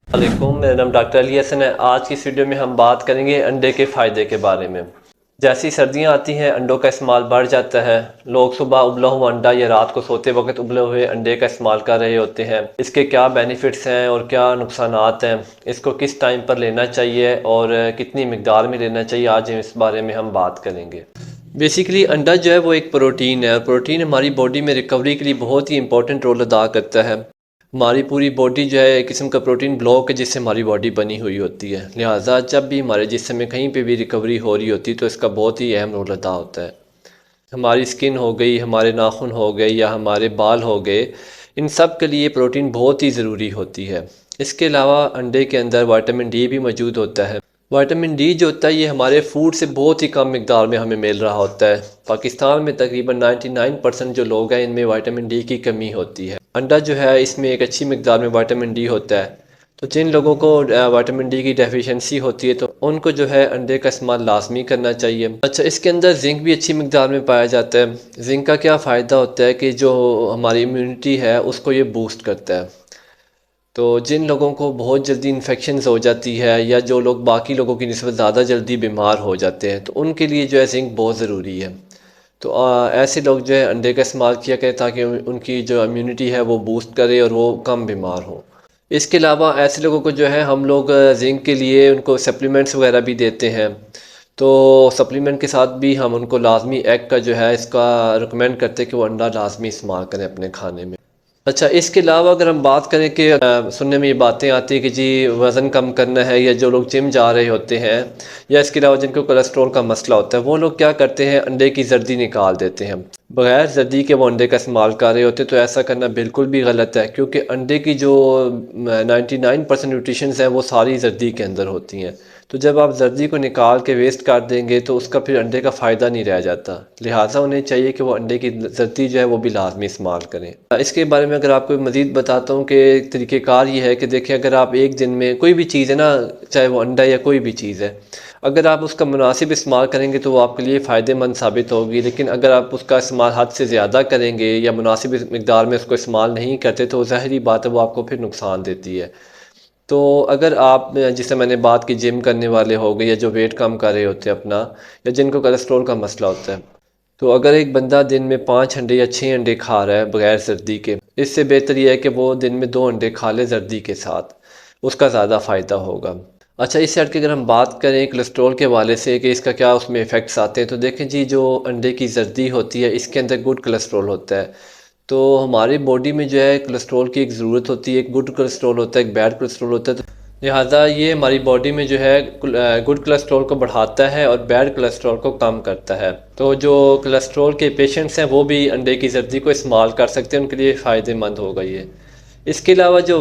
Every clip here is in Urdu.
علیکم، میرا نام ڈاکٹر علی حسن ہے۔ آج کی اس ویڈیو میں ہم بات کریں گے انڈے کے فائدے کے بارے میں۔ جیسی سردیاں آتی ہیں انڈوں کا استعمال بڑھ جاتا ہے۔ لوگ صبح ابلا ہوا انڈا یا رات کو سوتے وقت ابلے ہوئے انڈے کا استعمال کر رہے ہوتے ہیں۔ اس کے کیا بینیفٹس ہیں اور کیا نقصانات ہیں، اس کو کس ٹائم پر لینا چاہیے اور کتنی مقدار میں لینا چاہیے، آج اس بارے میں ہم بات کریں گے۔ بیسیکلی انڈا جو ہے وہ ایک پروٹین ہے، اور پروٹین ہماری باڈی میں ریکوری کے لیے بہت ہی امپورٹنٹ رول ادا کرتا ہے۔ ہماری پوری باڈی جو ہے ایک قسم کا پروٹین بلاک ہے جس سے ہماری باڈی بنی ہوئی ہوتی ہے، لہٰذا جب بھی ہمارے جسم میں کہیں پہ بھی ریکوری ہو رہی ہوتی ہے تو اس کا بہت ہی اہم رول ادا ہوتا ہے۔ ہماری سکن ہو گئی، ہمارے ناخن ہو گئے یا ہمارے بال ہو گئے، ان سب کے لیے پروٹین بہت ہی ضروری ہوتی ہے۔ اس کے علاوہ انڈے کے اندر وٹامن ڈی بھی موجود ہوتا ہے۔ وٹامن ڈی جو ہوتا ہے یہ ہمارے فوڈ سے بہت ہی کم مقدار میں ہمیں مل رہا ہوتا ہے۔ پاکستان میں تقریباً 99% جو لوگ ہیں ان میں وٹامن ڈی کی کمی ہوتی ہے۔ انڈا جو ہے اس میں ایک اچھی مقدار میں وٹامن ڈی ہوتا ہے، تو جن لوگوں کو وٹامن ڈی کی ڈیفیشنسی ہوتی ہے تو ان کو جو ہے انڈے کا استعمال لازمی کرنا چاہیے۔ اچھا، اس کے اندر زنک بھی اچھی مقدار میں پایا جاتا ہے۔ زنک کا کیا فائدہ ہوتا ہے کہ جو ہماری امیونٹی ہے اس کو یہ بوسٹ کرتا ہے۔ تو جن لوگوں کو بہت جلدی انفیکشنز ہو جاتی ہے یا جو لوگ باقی لوگوں کی نسبت زیادہ جلدی بیمار ہو جاتے ہیں تو ان کے لیے جو ہے زنک بہت ضروری ہے۔ تو ایسے لوگ جو ہے انڈے کا استعمال کیا کریں تاکہ ان کی جو امیونٹی ہے وہ بوسٹ کرے اور وہ کم بیمار ہوں۔ اس کے علاوہ ایسے لوگوں کو جو ہے ہم لوگ زنک کے لیے ان کو سپلیمنٹس وغیرہ بھی دیتے ہیں، تو سپلیمنٹ کے ساتھ بھی ہم ان کو لازمی ایگ کا جو ہے اس کا ریکمینڈ کرتے ہیں کہ وہ انڈا لازمی استعمال کریں اپنے کھانے میں۔ اچھا، اس کے علاوہ اگر ہم بات کریں کہ سننے میں یہ باتیں آتی ہیں کہ جی وزن کم کرنا ہے، یا جو لوگ جم جا رہے ہوتے ہیں یا اس کے علاوہ جن کو کولیسٹرول کا مسئلہ ہوتا ہے وہ لوگ کیا کرتے ہیں، انڈے کی زردی نکال دیتے ہیں بغیر زردی کے، وہ انڈے کا استعمال کر رہے ہوتے ہیں۔ تو ایسا کرنا بالکل بھی غلط ہے، کیونکہ انڈے کی جو 99% نیوٹریشنز ہیں وہ ساری زردی کے اندر ہوتی ہیں۔ تو جب آپ زردی کو نکال کے ویسٹ کر دیں گے تو اس کا پھر انڈے کا فائدہ نہیں رہ جاتا، لہٰذا انہیں چاہیے کہ وہ انڈے کی زردی جو ہے وہ بھی لازمی استعمال کریں۔ اس کے بارے میں اگر آپ کو مزید بتاتا ہوں کہ طریقہ کار یہ ہے کہ دیکھیں، اگر آپ ایک دن میں کوئی بھی چیز ہے نا، چاہے وہ انڈا یا کوئی بھی چیز ہے، اگر آپ اس کا مناسب استعمال کریں گے تو وہ آپ کے لیے فائدہ مند ثابت ہوگی، لیکن اگر آپ اس کا استعمال حد سے زیادہ کریں گے یا مناسب مقدار میں اس کو استعمال نہیں کرتے تو ظاہری بات ہے وہ آپ کو پھر نقصان دیتی ہے۔ تو اگر آپ جیسے میں نے بات کی جم کرنے والے ہو گئے یا جو ویٹ کم کر رہے ہوتے ہیں اپنا، یا جن کو کولیسٹرول کا مسئلہ ہوتا ہے، تو اگر ایک بندہ دن میں 5 انڈے یا 6 انڈے کھا رہا ہے بغیر زردی کے، اس سے بہتر یہ ہے کہ وہ دن میں 2 انڈے کھا لے زردی کے ساتھ، اس کا زیادہ فائدہ ہوگا۔ اچھا، اس سے ہٹ کے اگر ہم بات کریں کولیسٹرول کے حوالے سے کہ اس کا کیا اس میں ایفیکٹس آتے ہیں، تو دیکھیں جی جو انڈے کی زردی ہوتی ہے اس کے اندر گڈ کولیسٹرول ہوتا ہے۔ تو ہماری باڈی میں جو ہے کولیسٹرول کی ایک ضرورت ہوتی ہے، ایک گڈ کولیسٹرول ہوتا ہے، ایک بیڈ کولیسٹرول ہوتا ہے، تو لہٰذا یہ ہماری باڈی میں جو ہے گڈ کولیسٹرول کو بڑھاتا ہے اور بیڈ کولیسٹرول کو کم کرتا ہے۔ تو جو کولیسٹرول کے پیشنٹس ہیں وہ بھی انڈے کی زردی کو استعمال کر سکتے ہیں، ان کے لیے فائدہ مند ہوگا یہ۔ اس کے علاوہ جو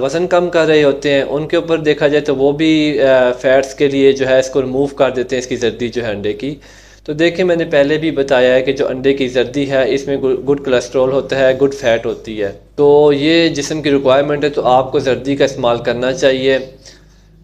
وزن کم کر رہے ہوتے ہیں ان کے اوپر دیکھا جائے تو وہ بھی فیٹس کے لیے جو ہے اس کو ریموو کر دیتے ہیں، اس کی زردی جو ہے انڈے کی۔ تو دیکھیں، میں نے پہلے بھی بتایا ہے کہ جو انڈے کی زردی ہے اس میں گڈ کولیسٹرول ہوتا ہے، گڈ فیٹ ہوتی ہے، تو یہ جسم کی ریکوائرمنٹ ہے، تو آپ کو زردی کا استعمال کرنا چاہیے۔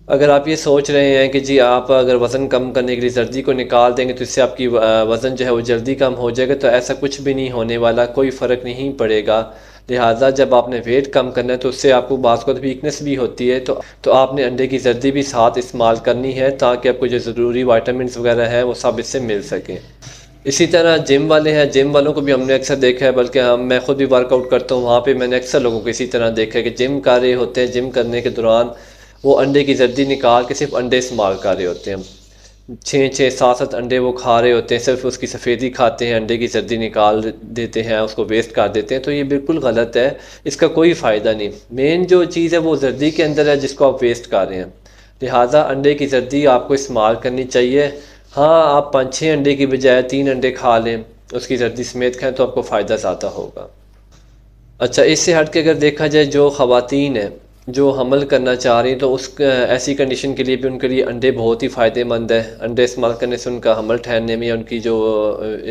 اگر آپ یہ سوچ رہے ہیں کہ جی آپ اگر وزن کم کرنے کے لیے زردی کو نکال دیں گے تو اس سے آپ کی وزن جو ہے وہ جلدی کم ہو جائے گا، تو ایسا کچھ بھی نہیں ہونے والا، کوئی فرق نہیں پڑے گا۔ لہٰذا جب آپ نے ویٹ کم کرنا ہے تو اس سے آپ کو بعض وقت ویکنس بھی ہوتی ہے، تو آپ نے انڈے کی زردی بھی ساتھ استعمال کرنی ہے تاکہ آپ کو جو ضروری وائٹامنس وغیرہ ہیں وہ سب اس سے مل سکیں۔ اسی طرح جم والے ہیں، جم والوں کو بھی ہم نے اکثر دیکھا ہے، بلکہ میں خود بھی ورک آؤٹ کرتا ہوں، وہاں پہ میں نے اکثر لوگوں کو اسی طرح دیکھا ہے کہ جم کر رہے ہوتے ہیں، جم کرنے کے دوران وہ انڈے کی زردی نکال کے صرف انڈے استعمال کر رہے ہوتے ہیں، 6 7 انڈے وہ کھا رہے ہوتے ہیں، صرف اس کی سفیدی کھاتے ہیں، انڈے کی زردی نکال دیتے ہیں، اس کو ویسٹ کر دیتے ہیں، تو یہ بالکل غلط ہے، اس کا کوئی فائدہ نہیں۔ مین جو چیز ہے وہ زردی کے اندر ہے جس کو آپ ویسٹ کر رہے ہیں، لہٰذا انڈے کی زردی آپ کو استعمال کرنی چاہیے۔ ہاں، آپ 5 6 انڈے کی بجائے 3 انڈے کھا لیں، اس کی زردی سمیت کھائیں تو آپ کو فائدہ زیادہ ہوگا۔ اچھا، اس سے ہٹ کے اگر دیکھا جائے جو خواتین ہیں جو حمل کرنا چاہ رہی ہیں تو ایسی کنڈیشن کے لیے بھی ان کے لیے انڈے بہت ہی فائدہ مند ہے۔ انڈے استعمال کرنے سے ان کا حمل ٹھہرنے میں ان کی جو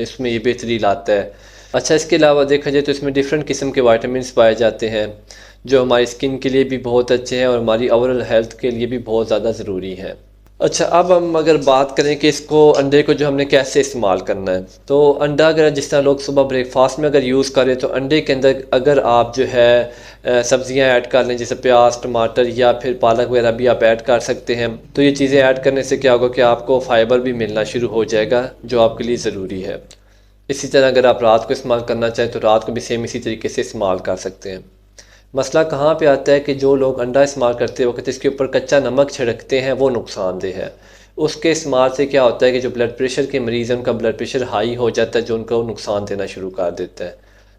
اس میں یہ بہتری لاتا ہے۔ اچھا، اس کے علاوہ دیکھا جائے تو اس میں ڈیفرنٹ قسم کے وائٹامنس پائے جاتے ہیں جو ہماری اسکن کے لیے بھی بہت اچھے ہیں اور ہماری اوورل ہیلتھ کے لیے بھی بہت زیادہ ضروری ہیں۔ اچھا، اب ہم اگر بات کریں کہ اس کو انڈے کو جو ہم نے کیسے استعمال کرنا ہے، تو انڈا اگر جس طرح لوگ صبح بریک فاسٹ میں اگر یوز کریں تو انڈے کے اندر اگر آپ جو ہے سبزیاں ایڈ کر لیں، جیسے پیاز، ٹماٹر یا پھر پالک وغیرہ بھی آپ ایڈ کر سکتے ہیں، تو یہ چیزیں ایڈ کرنے سے کیا ہوگا کہ آپ کو فائبر بھی ملنا شروع ہو جائے گا جو آپ کے لیے ضروری ہے۔ اسی طرح اگر آپ رات کو استعمال کرنا چاہیں تو رات کو بھی سیم اسی طریقے سے استعمال کر سکتے ہیں۔ مسئلہ کہاں پہ آتا ہے کہ جو لوگ انڈا استعمال کرتے وقت اس کے اوپر کچا نمک چھڑکتے ہیں، وہ نقصان دہ ہے۔ اس کے استعمال سے کیا ہوتا ہے کہ جو بلڈ پریشر کے مریض ہیں ان کا بلڈ پریشر ہائی ہو جاتا ہے، جو ان کو نقصان دینا شروع کر دیتا ہے۔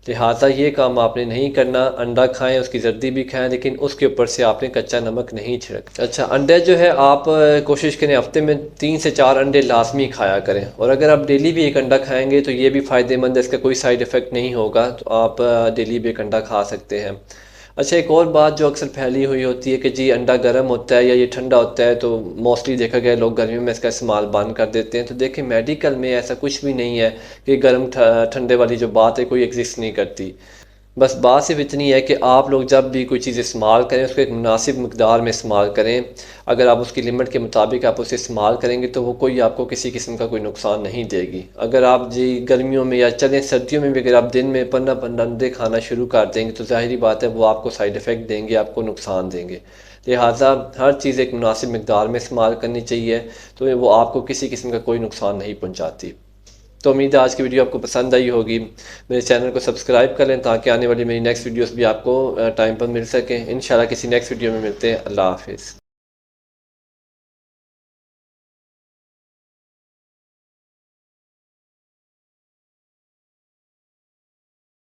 لہٰذا یہ کام آپ نے نہیں کرنا، انڈا کھائیں، اس کی زردی بھی کھائیں، لیکن اس کے اوپر سے آپ نے کچا نمک نہیں چھڑک۔ اچھا، انڈے جو ہے آپ کوشش کریں ہفتے میں 3 سے 4 انڈے لازمی کھایا کریں، اور اگر آپ ڈیلی بھی ایک انڈا کھائیں گے تو یہ بھی فائدہ مند ہے، اس کا کوئی سائیڈ ایفیکٹ نہیں ہوگا، تو آپ ڈیلی بھی ایک انڈا کھا سکتے ہیں۔ اچھا، ایک اور بات جو اکثر پھیلی ہوئی ہوتی ہے کہ جی انڈا گرم ہوتا ہے یا یہ ٹھنڈا ہوتا ہے، تو موسٹلی دیکھا گیا لوگ گرمیوں میں اس کا استعمال بند کر دیتے ہیں۔ تو دیکھیں میڈیکل میں ایسا کچھ بھی نہیں ہے کہ گرم ٹھنڈے والی جو بات ہے کوئی ایگزسٹ نہیں کرتی۔ بس بات صرف اتنی ہے کہ آپ لوگ جب بھی کوئی چیز استعمال کریں اس کو ایک مناسب مقدار میں استعمال کریں۔ اگر آپ اس کی لمٹ کے مطابق آپ اسے استعمال کریں گے تو وہ کوئی آپ کو کسی قسم کا کوئی نقصان نہیں دے گی۔ اگر آپ جی گرمیوں میں یا چلیں سردیوں میں بھی اگر آپ دن میں 15 انڈے کھانا شروع کر دیں گے تو ظاہری بات ہے وہ آپ کو سائیڈ ایفیکٹ دیں گے، آپ کو نقصان دیں گے۔ لہٰذا ہر چیز ایک مناسب مقدار میں استعمال کرنی چاہیے تو وہ آپ کو کسی قسم کا کوئی نقصان نہیں پہنچاتی۔ تو امید ہے آج کی ویڈیو آپ کو پسند آئی ہوگی۔ میرے چینل کو سبسکرائب کر لیں تاکہ آنے والی میری نیکسٹ ویڈیوز بھی آپ کو ٹائم پر مل سکیں۔ انشاءاللہ کسی نیکسٹ ویڈیو میں ملتے ہیں۔ اللہ حافظ۔